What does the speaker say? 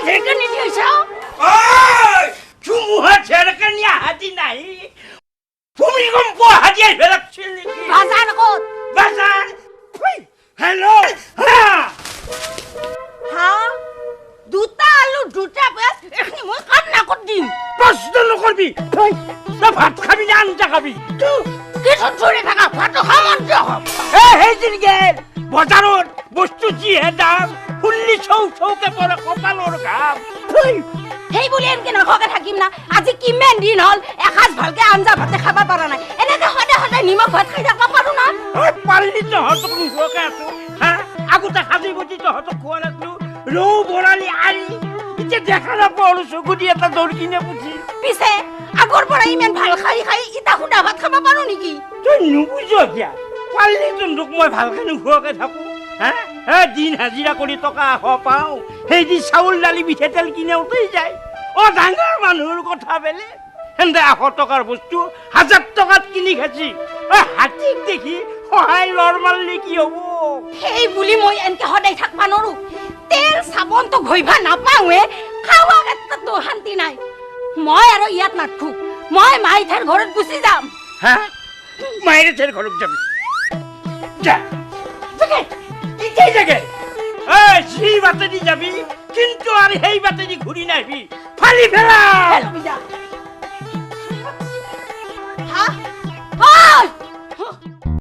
ছেড়কানি দিয়েছ ওই ধুমুহা ছেড়কানি হাতি নাই ভূমিকম্প হাতি আইবে লাগছিল নেকি বাজার কত বাজার হ্যালো হ্যাঁ হ্যাঁ দুটা আলু দুটা পেঁয়াজ এখানে মই কাম না কর দিম প্রশ্ন নকরবি তই ভাত খাবি না আঞ্জা খাবি কিছু চুরি থাকা ভাতো খামন যখন সেইদিন গেল বজাৰত বস্তু যিহে দাম শুনলি চৌ চৌকে পৰে কপালৰ ঘাম সেই বুলি এনকে নখকে থাকিম না আজি কিমান দিন হল এসাঁজ ভালকে আঞ্জা ভাতে খাব পৰা নাই এনেকে সদায় সদায় নিমখ ভাত খাই থাকিব পাৰো না পাৰিলি তহঁতক নোখোৱাকে আছো হা আগতে সাজি বুজি তহঁতক খোৱা নাছিলো ৰৌ বৰালি আলি এতিয়া দেখা নাপাওঁ আৰু চকু দি এটা দৌৰ কিনে পুঠি পিছে আগৰ পৰা ইমান ভাল খাই খাই ইটা সুদা ভাত খাব পাৰো নেকি তই নুবুজ এতিয়া পাৰিলি তোক মই ভালকে নোখোৱাকে থাকো হা দিন হাজিৰা কৰি টকা এশ পাওঁ সেইদি চাউল দালি মিঠা তেল কিনেওতেই যায় ডাঙৰ মানুহৰ কথা বেলেগ সেন্দে 100 টকাৰ বস্তু 1000 টকাত কিনি খাইছি হাতীক দেখি সহায় লৰ মাৰলি কি হ'ব সেই বুলি মই এনকে সদায় থাকবা নৰো তেল চাবোনটো ঘইভা নাপাওঁৱে খাৱা ক্ষেত্ৰতো শান্তি নাই মই আৰু ইয়াত নাথকো মই মাইথাৰ ঘৰত গুচি যাম হা মায়েৰে তেৰ ঘৰত যাবি যা জাগে যি বাটেদি যাবি কিন্তু আৰু সেই বাটেদি ঘূৰি নাহিবি ফালি ফেলা